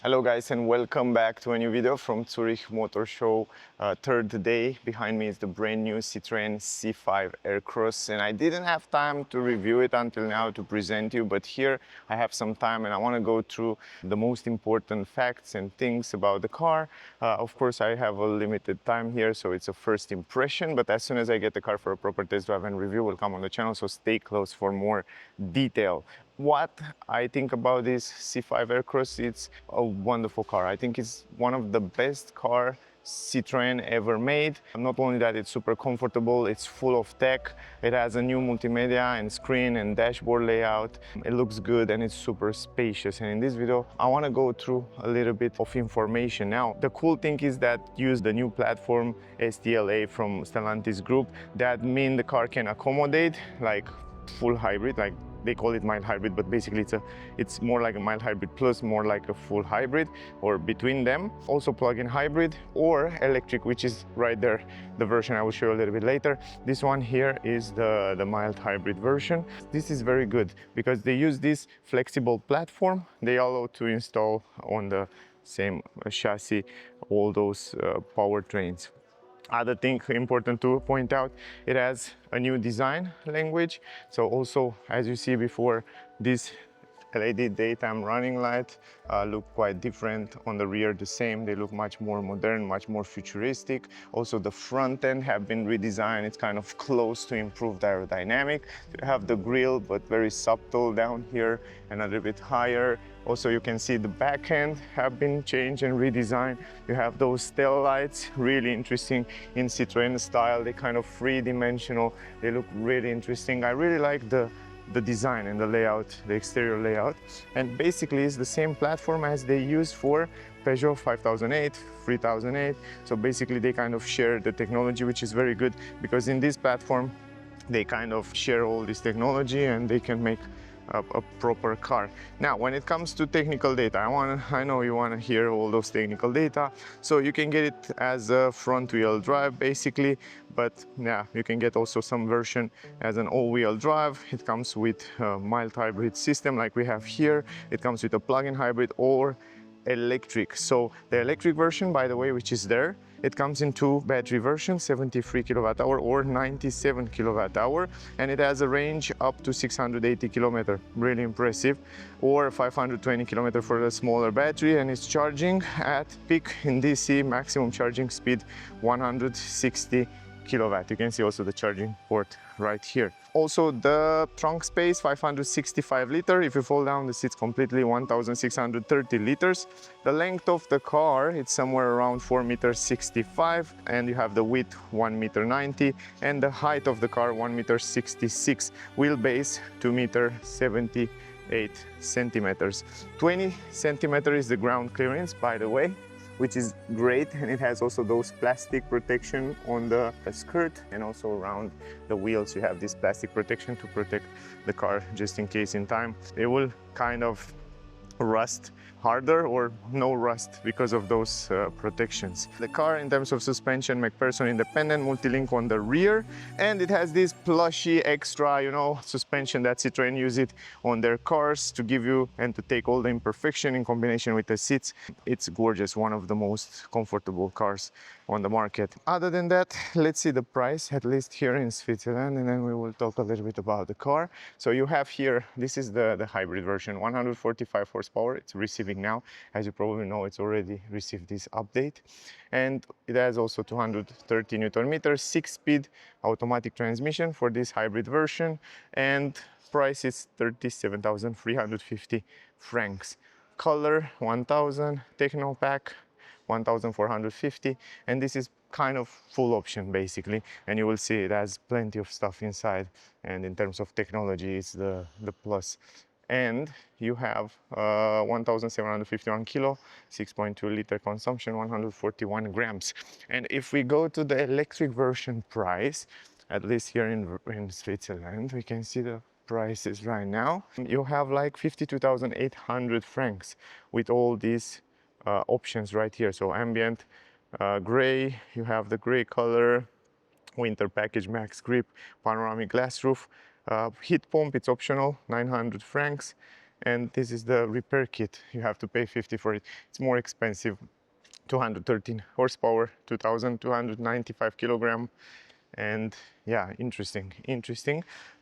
Hello guys, and welcome back to a new video from Zurich Motor Show. Third day. Behind me is the brand new Citroen C5 Aircross, and I didn't have time to review it until now to present you, but here I have some time and I want to go through the most important facts and things about the car. Of course, I have a limited time here, so it's a first impression, but as soon as I get the car for a proper test drive and review, will come on the channel, so stay close for more detail. What I think about this C5 Aircross, it's a wonderful car. I think it's one of the best car Citroen ever made. Not only that, it's super comfortable, it's full of tech. It has a new multimedia and screen and dashboard layout. It looks good and it's super spacious. And in this video, I want to go through a little bit of information. Now, the cool thing is that use the new platform STLA from Stellantis group. That means the car can accommodate like full hybrid, like they call it mild hybrid, but basically it's more like a mild hybrid plus more like a full hybrid, or between them. Also plug-in hybrid or electric, which is right there, the version I will show you a little bit later. This one here is the mild hybrid version. This is very good because they use this flexible platform. They allow to install on the same chassis all those powertrains. Other thing important to point out, it has a new design language. So also, as you see before, this LED daytime running light look quite different. On the rear the same, they look much more modern, much more futuristic. Also the front end have been redesigned, it's kind of close to improved aerodynamic. You have the grille, but very subtle down here and a little bit higher. Also you can see the back end have been changed and redesigned. You have those tail lights, really interesting in Citroen style. They kind of three-dimensional, they look really interesting. I really like the design and the layout, the exterior layout. And basically it's the same platform as they use for Peugeot 5008, 3008. So basically they kind of share the technology, which is very good because in this platform they kind of share all this technology and they can make a proper car. Now, when it comes to technical data, I know you want to hear all those technical data. So you can get it as a front-wheel drive, basically, but yeah, you can get also some version as an all-wheel drive. It comes with a mild hybrid system like we have here. It comes with a plug-in hybrid or electric. So the electric version, by the way, which is there, it comes in two battery versions, 73 kilowatt hour or 97 kilowatt hour, and it has a range up to 680 kilometer, really impressive, or 520 kilometer for the smaller battery, and it's charging at peak in DC maximum charging speed 160 kilowatt. You can see also the charging port right here. Also the trunk space 565 liter. If you fold down the seats completely, 1630 liters. The length of the car, it's somewhere around 4.65 m, and you have the width 1.90 m, and the height of the car 1.66 m. Wheelbase 2.78 centimeters. 20 centimeters is the ground clearance, by the way, which is great, and it has also those plastic protection on the skirt, and also around the wheels you have this plastic protection to protect the car just in case in time it will kind of rust harder or no rust because of those protections. The car in terms of suspension, McPherson independent, multi-link on the rear, and it has this plushy extra, you know, suspension that Citroen use it on their cars to give you and to take all the imperfection in combination with the seats. It's gorgeous, one of the most comfortable cars on the market. Other than that, let's see the price, at least here in Switzerland, and then we will talk a little bit about the car. So you have here, this is the hybrid version, 145 horsepower. It's receiving now, as you probably know, it's already received this update, and it has also 230 Newton meters, 6-speed automatic transmission for this hybrid version, and price is 37,350 francs. Color 1000, techno pack 1450, and this is kind of full option basically, and you will see it has plenty of stuff inside, and in terms of technology it's the plus. And you have 1751 kilo, 6.2 liter consumption, 141 grams. And if we go to the electric version price, at least here in Switzerland, we can see the prices right now. You have like 52,800 francs with all these options right here. So ambient gray, you have the gray color, winter package max grip, panoramic glass roof, heat pump, it's optional, 900 francs. and this is the repair kit. You have to pay 50 for it. It's more expensive. 213 horsepower, 2295 kilogram, and yeah, interesting.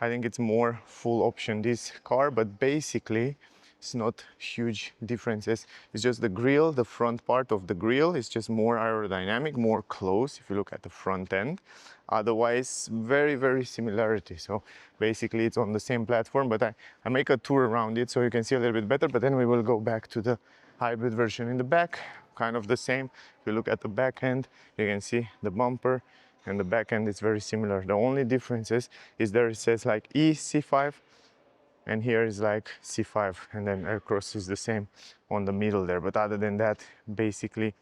I think it's more full option this car, but basically it's not huge differences. It's just the grille, the front part of the grille is just more aerodynamic, more close if you look at the front end. Otherwise, very similarity. So basically it's on the same platform, but I make a tour around it so you can see a little bit better, but then we will go back to the hybrid version in the back, kind of the same. If you look at the back end, you can see the bumper and the back end is very similar. The only differences is there it says like C5, and here is like C5, and then Aircross is the same on the middle there. But other than that, basically,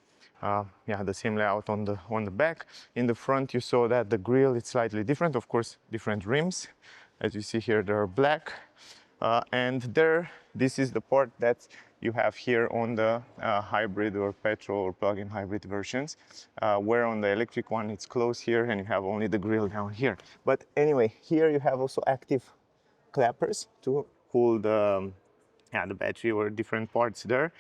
yeah, the same layout on the back. In the front, you saw that the grille is slightly different. Of course, different rims. As you see here, they're black. And there, this is the part that you have here on the hybrid or petrol or plug-in hybrid versions, where on the electric one it's closed here and you have only the grille down here. But anyway, here you have also active clappers to cool the battery or different parts there.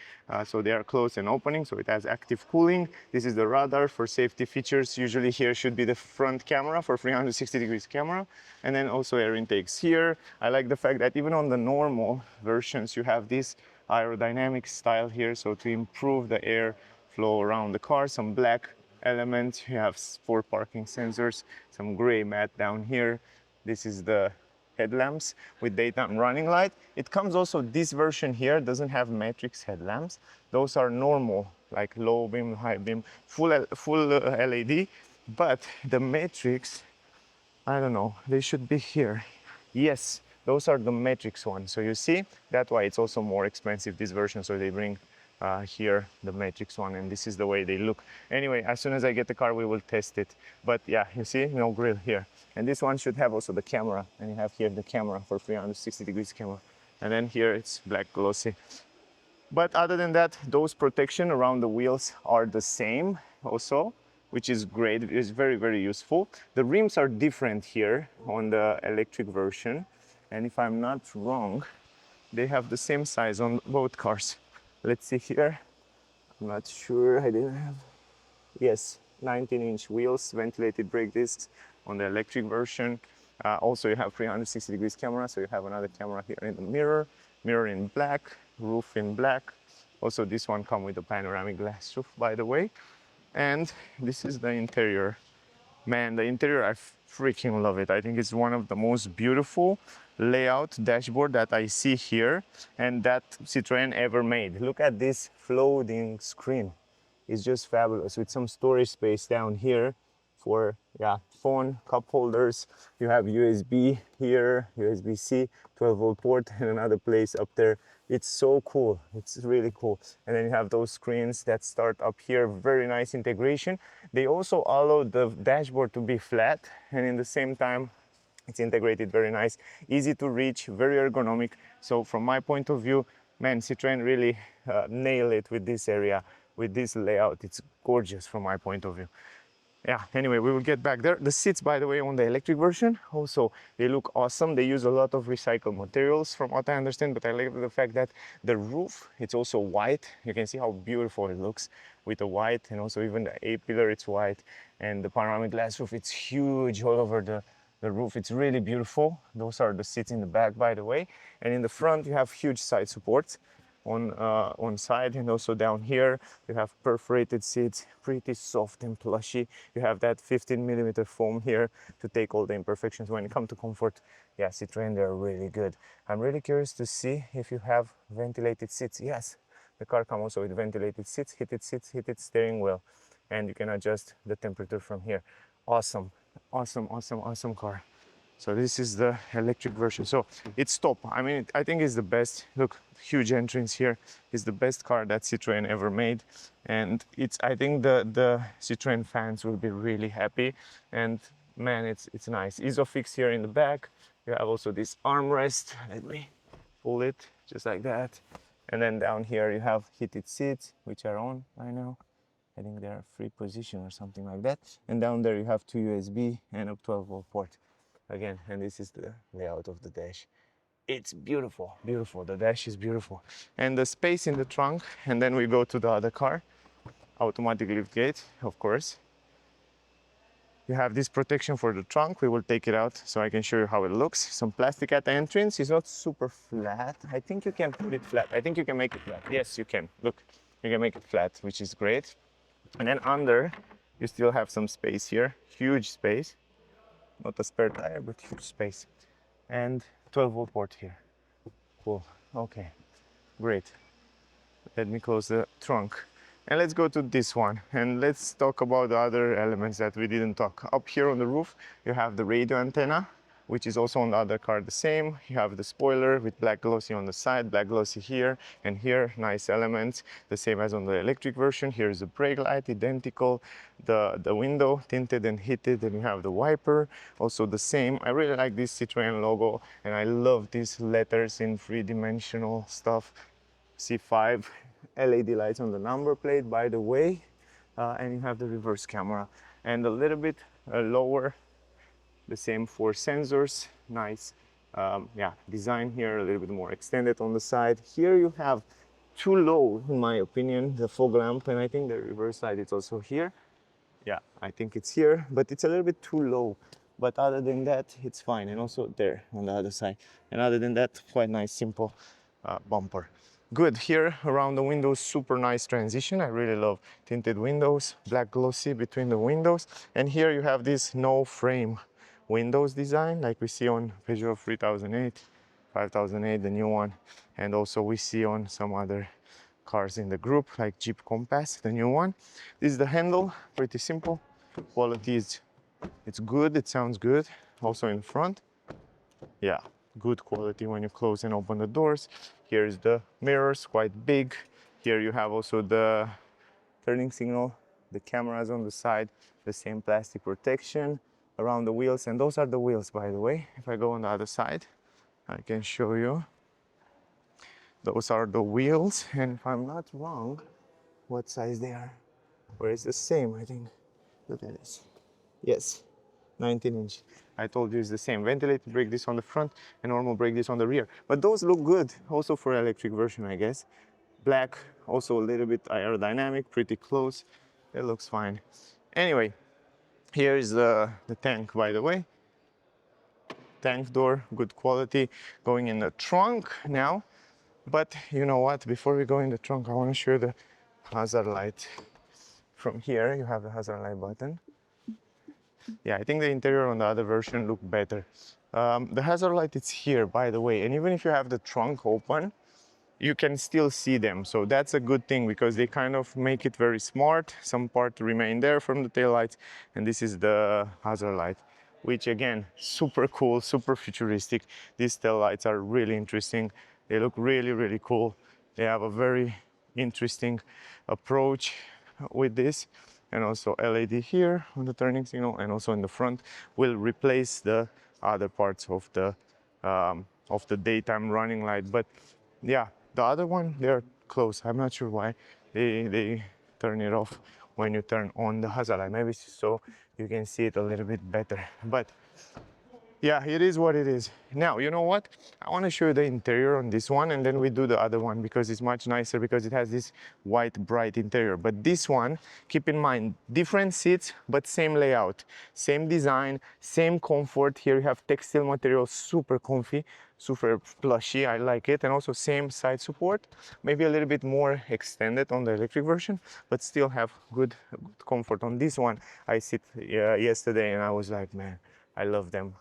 So they are closed and opening, so it has active cooling. This is the radar for safety features. Usually here should be the front camera for 360 degrees camera, and then also air intakes here. I like the fact that even on the normal versions you have this aerodynamic style here, so to improve the air flow around the car. Some black elements, you have 4 parking sensors, some gray mat down here. This is the headlamps with daytime running light. It comes also, this version here doesn't have matrix headlamps. Those are normal, like low beam, high beam, full LED. But the matrix, I don't know, they should be here. Yes, those are the matrix ones. So you see, that's why it's also more expensive, this version. So they bring here the matrix one, and this is the way they look. Anyway, as soon as I get the car, we will test it. But yeah, you see, no grille here. And this one should have also the camera, and you have here the camera for 360 degrees camera. And then here it's black glossy. But other than that, those protection around the wheels are the same also, which is great. It's very useful. The rims are different here on the electric version. And if I'm not wrong, they have the same size on both cars. Let's see here. I'm not sure, I didn't have. Yes, 19-inch wheels, ventilated brake discs on the electric version. Also you have 360 degrees camera, so you have another camera here in the mirror in black, roof in black. Also this one comes with a panoramic glass roof, by the way. And this is the interior. Man, the interior, I freaking love it. I think it's one of the most beautiful layout dashboard that I see here and that Citroen ever made. Look at this floating screen. It's just fabulous, with some storage space down here for phone, cup holders. You have USB here, USB-C, 12-volt port, and another place up there. It's so cool. It's really cool. And then you have those screens that start up here. Very nice integration. They also allow the dashboard to be flat, and in the same time it's integrated very nice, easy to reach, very ergonomic. So from my point of view, man, Citroen really nailed it with this area, with this layout. It's gorgeous from my point of view. Yeah, anyway, we will get back there. The seats, by the way, on the electric version, also, they look awesome. They use a lot of recycled materials from what I understand, but I like the fact that the roof, it's also white. You can see how beautiful it looks with the white, and also even the A-pillar, it's white. And the panoramic glass roof, it's huge all over the roof. It's really beautiful. Those are the seats in the back, by the way. And in the front, you have huge side supports on side, and also down here you have perforated seats, pretty soft and plushy. You have that 15mm foam here to take all the imperfections. When it comes to comfort, yeah, Citroen, they're really good. I'm really curious to see if you have ventilated seats. Yes, the car comes also with ventilated seats, heated steering wheel, and you can adjust the temperature from here. Awesome car. So this is the electric version. So it's top. I mean, I think it's the best. Look, huge entrance here. It's the best car that Citroen ever made. And I think the Citroen fans will be really happy. And man, it's nice. Isofix here in the back. You have also this armrest. Let me pull it just like that. And then down here you have heated seats, which are on right now. I think they're free position or something like that. And down there you have 2 USB and a 12-volt port. Again, and this is the layout of the dash. It's beautiful, beautiful. The dash is beautiful. And the space in the trunk, and then we go to the other car. Automatic lift gate, of course. You have this protection for the trunk. We will take it out so I can show you how it looks. Some plastic at the entrance. It's not super flat. I think you can put it flat. I think you can make it flat. Yes, you can. Look, you can make it flat, which is great. And then under, you still have some space here. Huge space. Not a spare tire, but huge space. And 12-volt port here. Cool. Okay, great. Let me close the trunk. And let's go to this one and let's talk about the other elements that we didn't talk. Up here on the roof, you have the radio antenna, which is also on the other car the same. You have the spoiler with black glossy on the side, black glossy here and here, nice elements, the same as on the electric version. Here's the brake light, identical. The window tinted and heated, and you have the wiper, also the same. I really like this Citroen logo, and I love these letters in three-dimensional stuff. C5 LED lights on the number plate, by the way, and you have the reverse camera, and a little bit lower, the same 4 sensors. Nice yeah, design here, a little bit more extended on the side. Here you have too low, in my opinion, the fog lamp, and I think the reverse side is also here. Yeah, I think it's here, but it's a little bit too low. But other than that, it's fine. And also there on the other side. And other than that, quite nice, simple bumper. Good. Here around the windows, super nice transition. I really love tinted windows, black glossy between the windows. And here you have this no frame windows design, like we see on Peugeot 3008, 5008, the new one. And also we see on some other cars in the group, like Jeep Compass, the new one. This is the handle, pretty simple. Quality is, it's good, it sounds good. Also in front, yeah, good quality when you close and open the doors. Here's the mirrors, quite big. Here you have also the turning signal, the cameras on the side, the same plastic protection around the wheels. And those are the wheels, by the way. If I go on the other side, I can show you. Those are the wheels, and if I'm not wrong, what size they are? Or it's the same, I think. Look at this. Yes, 19-inch. I told you it's the same. Ventilated brake disc on the front and normal brake disc on the rear. But those look good, also for electric version, I guess. Black, also a little bit aerodynamic, pretty close. It looks fine. Anyway, here is the tank, by the way. Tank door, good quality. Going in the trunk now. But you know what, before we go in the trunk, I want to show you the hazard light. From here, you have the hazard light button. Yeah, I think the interior on the other version looked better. The hazard light is here, by the way, and even if you have the trunk open, you can still see them. So that's a good thing, because they kind of make it very smart. Some part remain there from the taillights, and this is the hazard light, which again, super cool, super futuristic. These tail lights are really interesting. They look really, really cool. They have a very interesting approach with this. And also LED here on the turning signal, and also in the front will replace the other parts of the daytime running light. But yeah, the other one, they're close. I'm not sure why they turn it off when you turn on the hazard light. Maybe so you can see it a little bit better. But yeah, it is what it is. Now, you know what? I want to show you the interior on this one, and then we do the other one, because it's much nicer, because it has this white, bright interior. But this one, keep in mind, different seats, but same layout, same design, same comfort. Here you have textile material, super comfy, super plushy. I like it. And also same side support, maybe a little bit more extended on the electric version, but still have good comfort. On this one, I sit yesterday, and I was like, man, I love them.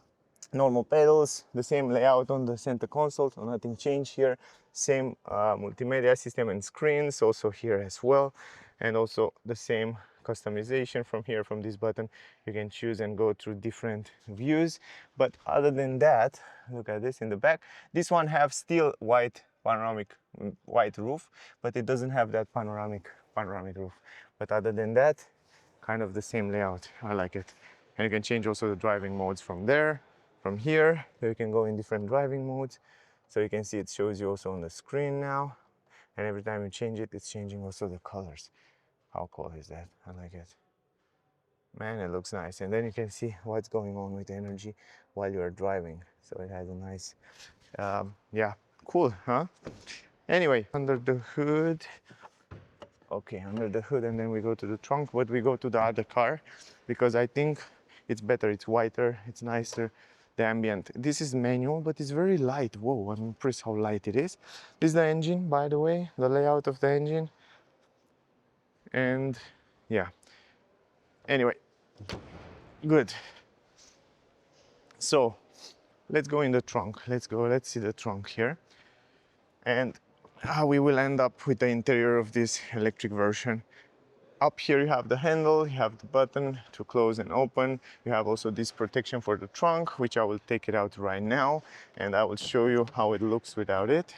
Normal pedals, the same layout on the center console, so nothing changed here. Same multimedia system and screens also here as well, and also the same customization from here. From this button you can choose and go through different views. But other than that, look at this in the back. This one have still white panoramic white roof, but it doesn't have that panoramic roof. But other than that, kind of the same layout. I like it. And you can change also the driving modes from there. From here, you can go in different driving modes. So you can see it shows you also on the screen now. And every time you change it, it's changing also the colors. How cool is that? I like it. Man, it looks nice. And then you can see what's going on with the energy while you are driving. So it has a nice Yeah, cool, huh? Anyway, under the hood. Okay, under the hood, and then we go to the trunk, but we go to the other car because I think it's better, it's whiter, it's nicer, the ambient. This is manual, but it's very light. Whoa, I'm impressed how light it is. This is the engine, by the way, the layout of the engine. And yeah, anyway, good. So let's go in the trunk. Let's see the trunk here. And how we will end up with the interior of this electric version. Up here you have the handle, you have the button to close and open. You have also this protection for the trunk, which I will take it out right now and I will show you how it looks without it.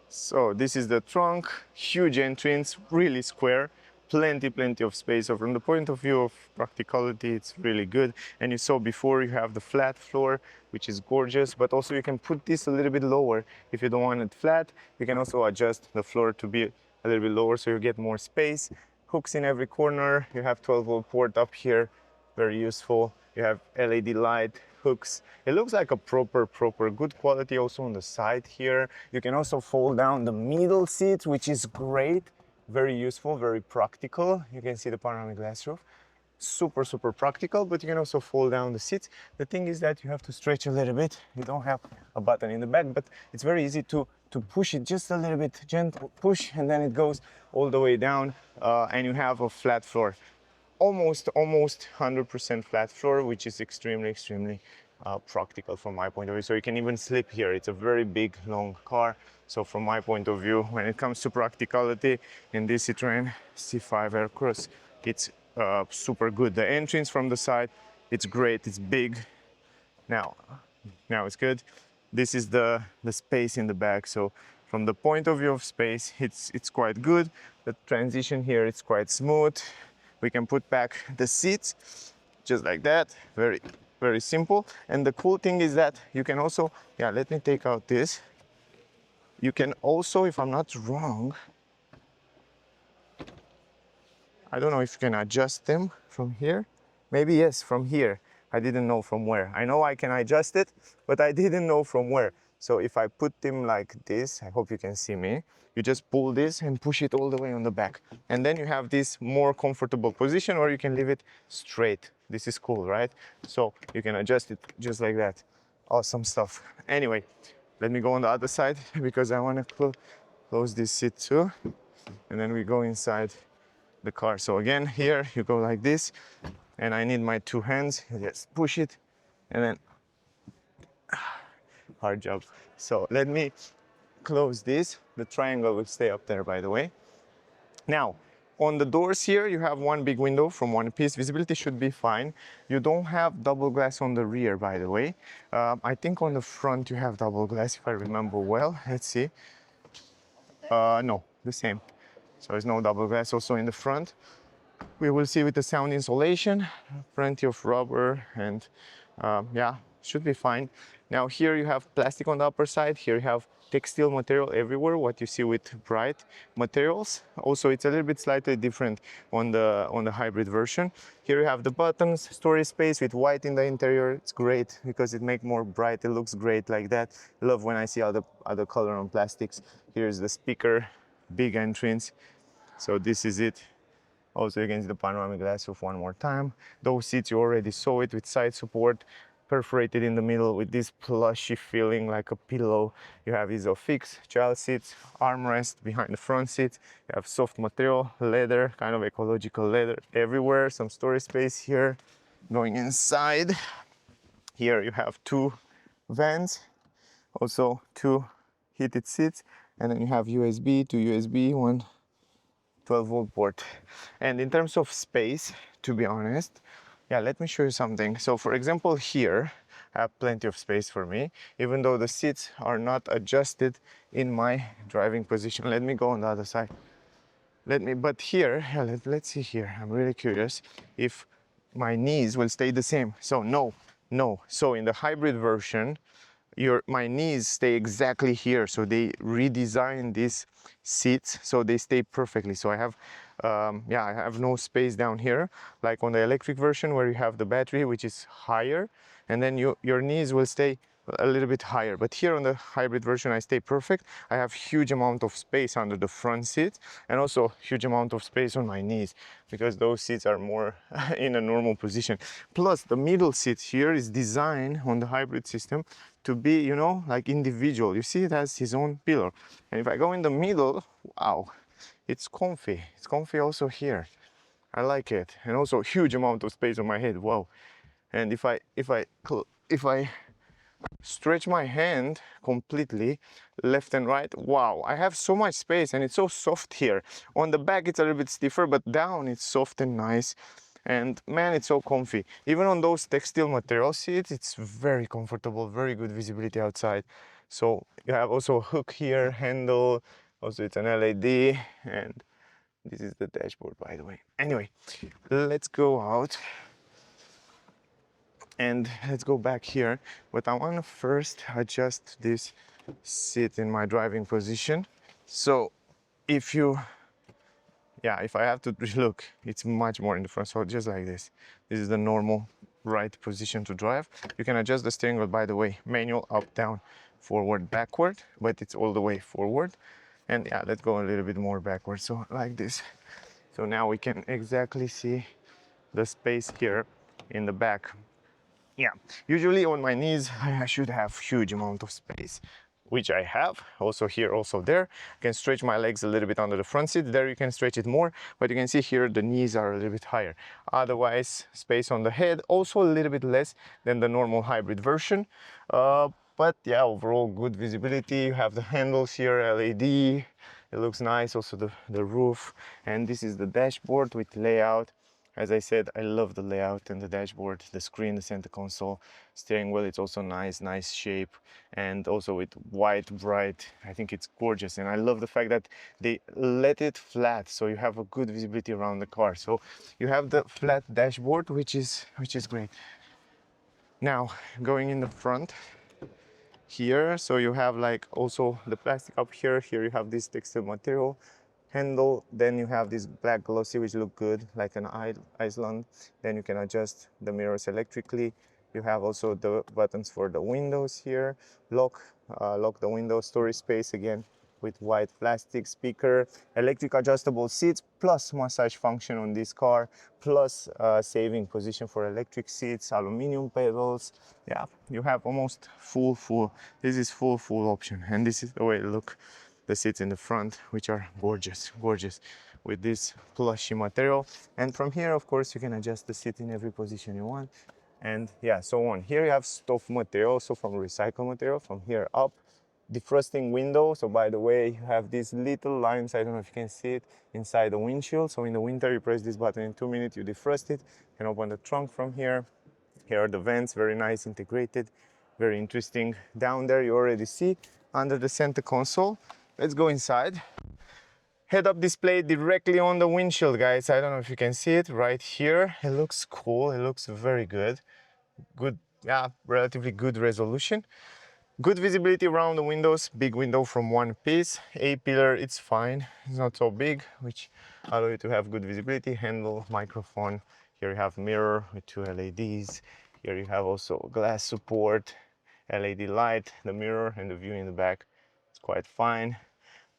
So this is the trunk, huge entrance, really square, plenty of space. So from the point of view of practicality, it's really good. And you saw before you have the flat floor, which is gorgeous, but also you can put this a little bit lower. If you don't want it flat, you can also adjust the floor to be a little bit lower so you get more space. Hooks in every corner. You have 12-volt port up here, very useful. You have LED light, hooks. It looks like a proper good quality also on the side here. You can also fold down the middle seat, which is great, very useful, very practical. You can see the panoramic glass roof. Super practical, but you can also fold down the seats. The thing is that you have to stretch a little bit. You don't have a button in the back, but it's very easy to push it just a little bit, gentle push, and then it goes all the way down, and you have a flat floor. Almost 100% flat floor, which is extremely practical from my point of view. So you can even sleep here. It's a very big, long car. So from my point of view, when it comes to practicality in this Citroen C5 Aircross, it's super good. The entrance from the side, it's great. It's big. Now it's good. This is the space in the back. So from the point of view of space, it's quite good. The transition here, it's quite smooth. We can put back the seats just like that, very simple. And the cool thing is that you can also, yeah, let me take out this. You can also, if I'm not wrong, I don't know if you can adjust them from here. Maybe yes, from here. I didn't know from where. I know I can adjust it, but I didn't know from where. So if I put them like this, I hope you can see me. You just pull this and push it all the way on the back. And then you have this more comfortable position, or you can leave it straight. This is cool, right? So you can adjust it just like that. Awesome stuff. Anyway, let me go on the other side because I want to close this seat too. And then we go inside the car. So again, here you go like this, and I need my two hands. You just push it, and then hard job. So let me close this. The triangle will stay up there, by the way. Now, on the doors here, you have one big window from one piece. Visibility should be fine. You don't have double glass on the rear, by the way. I think on the front you have double glass, if I remember well. Let's see. No, the same. So there's no double glass also in the front. We will see with the sound insulation, plenty of rubber, and yeah, should be fine. Now here you have plastic on the upper side. Here you have textile material everywhere, what you see with bright materials. Also, it's a little bit slightly different on the hybrid version. Here you have the buttons, storage space with white in the interior. It's great because it makes more bright. It looks great like that. I love when I see other color on plastics. Here's the speaker, big entrance. So this is it. Also, you can see the panoramic glass roof one more time. Those seats, you already saw it with side support, perforated in the middle with this plushy feeling like a pillow. You have Isofix, child seats, armrest behind the front seats. You have soft material, leather, kind of ecological leather everywhere. Some storage space here. Going inside, here you have two vents, also two heated seats, and then you have USB to USB, one 12-volt port. And in terms of space, to be honest, yeah, let me show you something. So for example, here I have plenty of space for me, even though the seats are not adjusted in my driving position. Let me go on the other side. But here, yeah, let's see here. I'm really curious if my knees will stay the same. So no. So in the hybrid version, my knees stay exactly here. So they redesigned these seats so they stay perfectly. So I have, I have no space down here, like on the electric version where you have the battery, which is higher, and then your knees will stay a little bit higher. But here on the hybrid version, I stay perfect. I have huge amount of space under the front seat and also huge amount of space on my knees because those seats are more in a normal position. Plus the middle seat here is designed on the hybrid system to be, you know, like individual. You see it has his own pillar. And if I go in the middle, wow, it's comfy. It's comfy also here. I like it. And also huge amount of space on my head. Wow. And if I stretch my hand completely left and right, wow, I have so much space and it's so soft here. On the back it's a little bit stiffer, but down it's soft and nice. And man, it's so comfy. Even on those textile material seats, it's very comfortable, very good visibility outside. So you have also a hook here, handle, also it's an LED, and this is the dashboard, by the way. Anyway, let's go out and let's go back here. But I want to first adjust this seat in my driving position. So if I have to look, it's much more in the front. So just like this. This is the normal right position to drive. You can adjust the steering wheel, by the way, manual, up, down, forward, backward, but it's all the way forward. And yeah, let's go a little bit more backwards. So like this. So now we can exactly see the space here in the back. Yeah, usually on my knees, I should have huge amount of space, which I have, also here, also there. I can stretch my legs a little bit under the front seat. There you can stretch it more, but you can see here the knees are a little bit higher. Otherwise, space on the head, also a little bit less than the normal hybrid version. But yeah, overall good visibility. You have the handles here, LED. It looks nice, also the roof. And this is the dashboard with layout. As I said, I love the layout and the dashboard, the screen, the center console, steering wheel. It's also nice shape, and also with white, bright. I think it's gorgeous, and I love the fact that they let it flat, so you have a good visibility around the car. So you have the flat dashboard, which is great. Now going in the front here, so you have like also the plastic up here. Here you have this textile material handle, then you have this black glossy which look good like an Iceland. Then you can adjust the mirrors electrically. You have also the buttons for the windows here, lock the window, storage space again with white plastic speaker, electric adjustable seats, plus massage function on this car, plus saving position for electric seats, aluminum pedals. Yeah, you have almost full. This is full option, and this is the way it look. The seats in the front, which are gorgeous with this plushy material. And from here, of course, you can adjust the seat in every position you want. And yeah, so on. Here you have stuff material, so from recycled material, from here up. Defrosting window. So by the way, you have these little lines, I don't know if you can see it, inside the windshield. So in the winter, you press this button, in 2 minutes, you defrost it. You can open the trunk from here. Here are the vents, very nice, integrated, very interesting. Down there, you already see under the center console. Let's go inside. Head-up display directly on the windshield, guys. I don't know if you can see it right here. It looks cool. It looks very good. Yeah, relatively good resolution. Good visibility around the windows. Big window from one piece. A-pillar, it's fine. It's not so big, which allow you to have good visibility. Handle, microphone. Here you have mirror with 2 LEDs. Here you have also glass support, LED light, the mirror, and the view in the back. It's quite fine.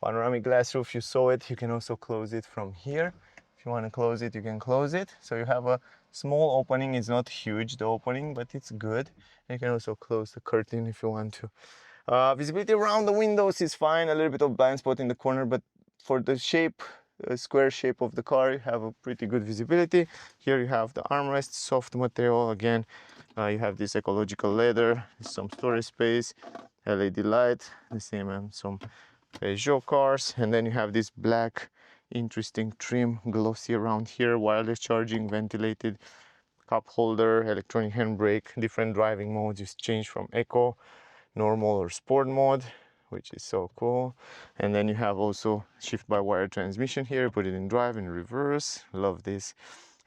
Panoramic glass roof, you saw it. You can also close it from here. If you want to close it, you can close it. So you have a small opening. It's not huge, the opening, but it's good. And you can also close the curtain if you want to. Visibility around the windows is fine. A little bit of blind spot in the corner, but for the shape, square shape of the car, you have a pretty good visibility. Here you have the armrest, soft material again. You have this ecological leather, some storage space, LED light, the same as some Peugeot cars. And then you have this black interesting trim, glossy around here, wireless charging, ventilated cup holder, electronic handbrake, different driving modes. You change from eco, normal, or sport mode, which is so cool. And then you have also shift by wire transmission here. Put it in drive and reverse. Love this.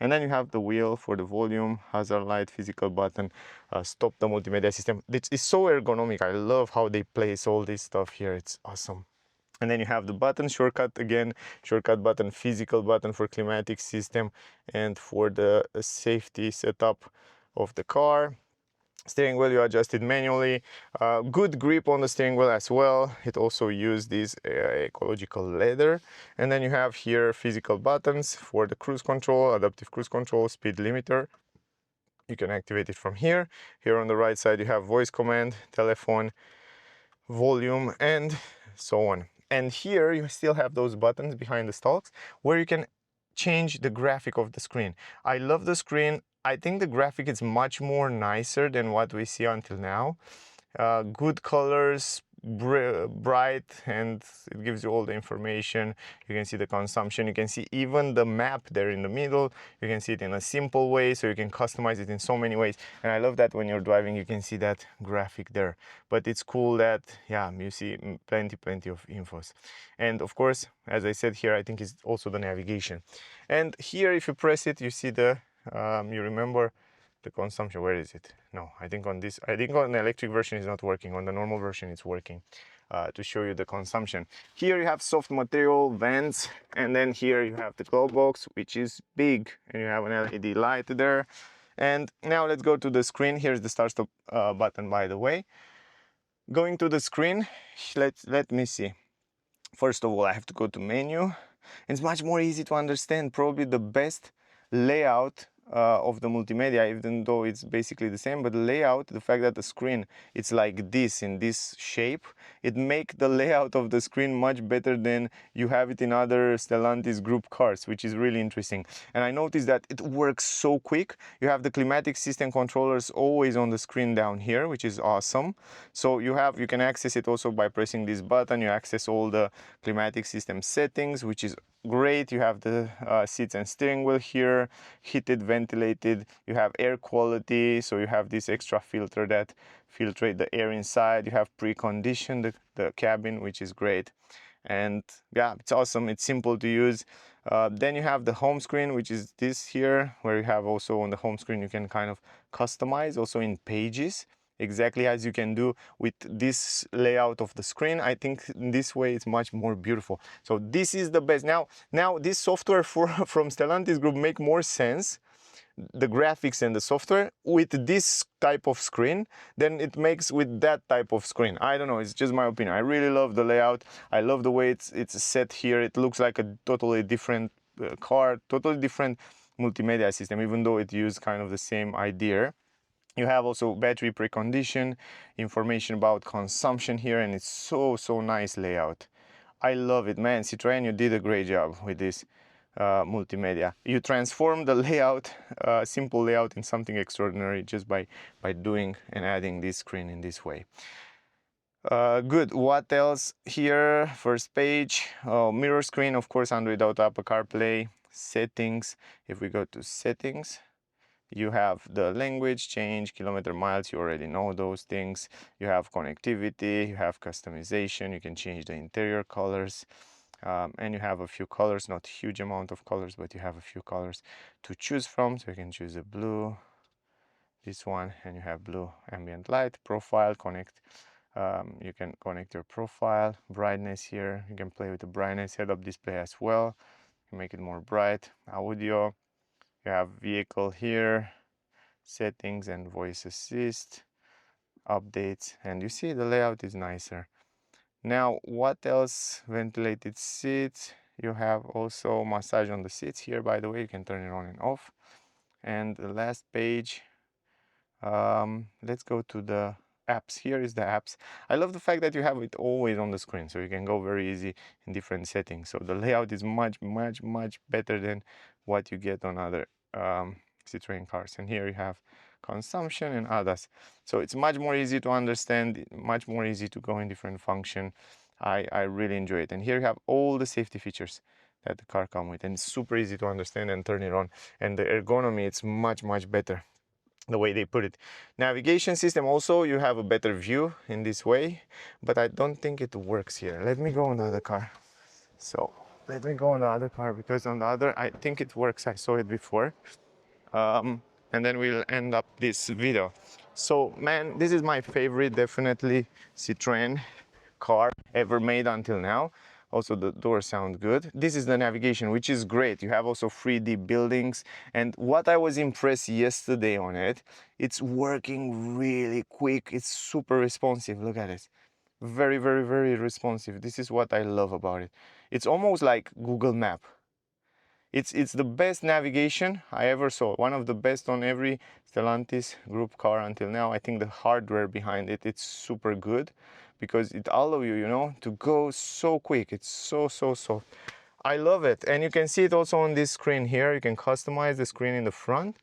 And then you have the wheel for the volume, hazard light, physical button, stop, the multimedia system. It's so ergonomic. I love how they place all this stuff here. It's awesome. And then you have the button shortcut again, shortcut button, physical button for climatic system and for the safety setup of the car. Steering wheel, you adjust it manually. Good grip on the steering wheel as well. It also used this ecological leather. And then you have here physical buttons for the cruise control, adaptive cruise control, speed limiter. You can activate it from here. Here on the right side you have voice command, telephone, volume, and so on. And here you still have those buttons behind the stalks where you can change the graphic of the screen. I love the screen. I think the graphic is much more nicer than what we see until now. Good colors, bright, and it gives you all the information. You can see the consumption, you can see even the map there in the middle. You can see it in a simple way, so you can customize it in so many ways. And I love that when you're driving you can see that graphic there. But it's cool that, yeah, you see plenty of infos. And of course, as I said here, I think it's also the navigation. And here if you press it, you see the you remember the consumption. Where is it? No, I think on this, I think on the electric version is not working. On the normal version it's working, to show you the consumption. Here you have soft material vents, and then here you have the glove box, which is big, and you have an LED light there. And now let's go to the screen. Here's the start stop button, by the way. Going to the screen, let me see. First of all, I have to go to menu. It's much more easy to understand. Probably the best layout of the multimedia, even though it's basically the same, but the layout, the fact that the screen it's like this, in this shape, it makes the layout of the screen much better than you have it in other Stellantis group cars, which is really interesting. And I noticed that it works so quick. You have the climatic system controllers always on the screen down here, which is awesome. So you can access it also by pressing this button. You access all the climatic system settings, which is great. You have the seats and steering wheel here, heated, ventilated. You have air quality, so you have this extra filter that filtrate the air inside. You have preconditioned the cabin, which is great. And yeah, it's awesome. It's simple to use. Then you have the home screen, which is this here, where you have also on the home screen you can kind of customize also in pages, exactly as you can do with this layout of the screen. I think in this way it's much more beautiful. So this is the best. Now this software from Stellantis group make more sense, the graphics and the software, with this type of screen than it makes with that type of screen. I don't know, it's just my opinion. I really love the layout. I love the way it's set here. It looks like a totally different car, totally different multimedia system, even though it used kind of the same idea. You have also battery precondition, information about consumption here, and it's so nice layout. I love it, man. Citroen, you did a great job with this multimedia. You transform the layout, simple layout, in something extraordinary just by doing and adding this screen in this way. Good. What else here? First page, mirror screen, of course, Android Auto, Apple CarPlay, settings. If we go to settings, you have the language change, kilometer miles, you already know those things. You have connectivity, you have customization, you can change the interior colors, and you have a few colors, not huge amount of colors, but you have a few colors to choose from. So you can choose a blue, this one, and you have blue ambient light, profile, connect. You can connect your profile, brightness here. You can play with the brightness, head-up display as well. You make it more bright. Audio. You have vehicle here, settings and voice assist, updates, and you see the layout is nicer. Now, what else? Ventilated seats. You have also massage on the seats here, by the way. You can turn it on and off. And the last page, let's go to the apps. Here is the apps. I love the fact that you have it always on the screen, so you can go very easy in different settings. So the layout is much better than what you get on other Citroen cars. And here you have consumption and others. So it's much more easy to understand, much more easy to go in different function. I really enjoy it. And here you have all the safety features that the car comes with, and it's super easy to understand and turn it on. And the ergonomy, it's much better the way they put it. Navigation system also, you have a better view in this way, but I don't think it works here. Let me go on the other car. So let me go on the other car, because on the other I think it works. I saw it before. And then we'll end up this video. So man, this is my favorite, definitely, Citroen car ever made until now. Also the doors sound good. This is the navigation, which is great. You have also 3D buildings. And what I was impressed yesterday on it, it's working really quick. It's super responsive. Look at this. Very, very, very responsive. This is what I love about it. It's almost like Google Map. It's the best navigation I ever saw. One of the best on every Stellantis group car until now. I think the hardware behind it, it's super good because it allows you, you know, to go so quick. It's so I love it. And you can see it also on this screen here. You can customize the screen in the front.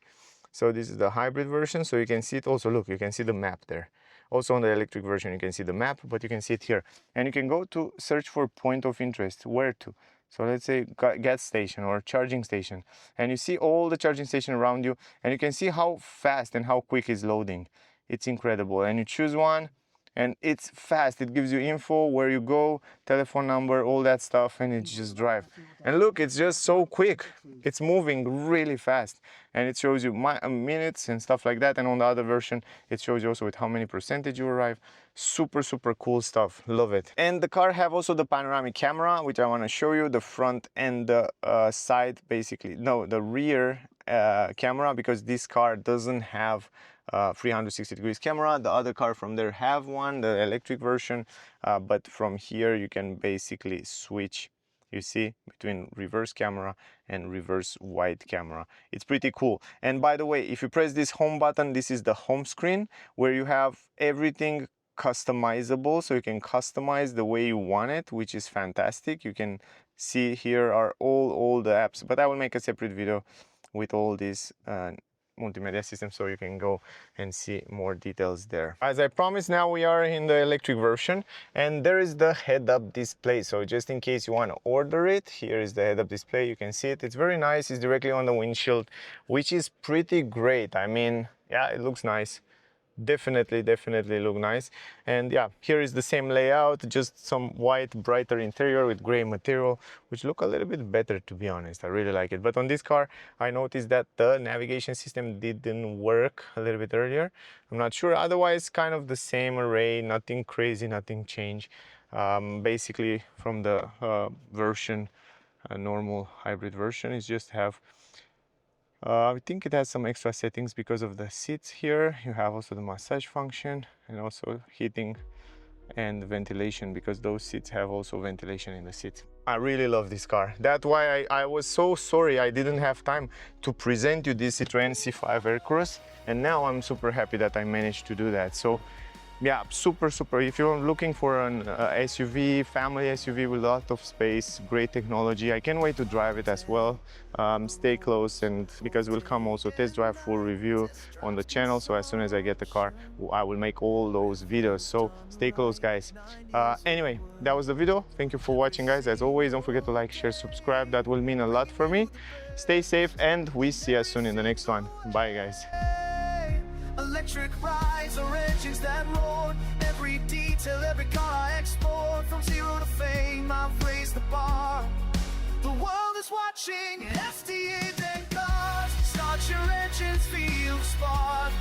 So this is the hybrid version. So you can see it also. Look, you can see the map there. Also on the electric version, you can see the map, but you can see it here. And you can go to search for point of interest, where to. So let's say gas station or charging station. And you see all the charging station around you. And you can see how fast and how quick it's loading. It's incredible. And you choose one and it's fast. It gives you info, where you go, telephone number, all that stuff, and it just drive. And look, it's just so quick. It's moving really fast. And it shows you minutes and stuff like that. And on the other version, it shows you also with how many percentage you arrive. Super cool stuff. Love it. And the car have also the panoramic camera, which I want to show you, the front and the side, basically. No, the rear camera, because this car doesn't have 360 degrees camera. The other car from there have one, the electric version, but from here you can basically switch, you see, between reverse camera and reverse wide camera. It's pretty cool. And by the way, if you press this home button, this is the home screen where you have everything customizable, so you can customize the way you want it, which is fantastic. You can see here are all the apps, but I will make a separate video with all these multimedia system, so you can go and see more details there. As I promised, now we are in the electric version, and there is the head-up display. So just in case you want to order it, here is the head-up display. You can see it. It's very nice. It's directly on the windshield, which is pretty great. I mean, yeah, it looks nice. Definitely look nice. And yeah, here is the same layout, just some white brighter interior with gray material, which look a little bit better, to be honest. I really like it. But on this car I noticed that the navigation system didn't work a little bit earlier. I'm not sure. Otherwise, kind of the same array, nothing crazy, nothing changed. Basically from the version, normal hybrid version, is just have I think it has some extra settings because of the seats here. You have also the massage function and also heating and ventilation, because those seats have also ventilation in the seats. I really love this car. That's why I was so sorry I didn't have time to present you this Citroen C5 Aircross, and now I'm super happy that I managed to do that. So yeah, super. If you're looking for an SUV, family SUV with a lot of space, great technology, I can't wait to drive it as well. Stay close, and because we'll come also test drive, full review on the channel. So as soon as I get the car, I will make all those videos. So stay close, guys. Anyway, that was the video. Thank you for watching, guys. As always, don't forget to like, share, subscribe. That will mean a lot for me. Stay safe, and we see you soon in the next one. Bye, guys. Electric rides or engines that roar. Every detail, every car I explore. From zero to fame, I've raised the bar. The world is watching. STLA then cars. Start your engines, feel the spark.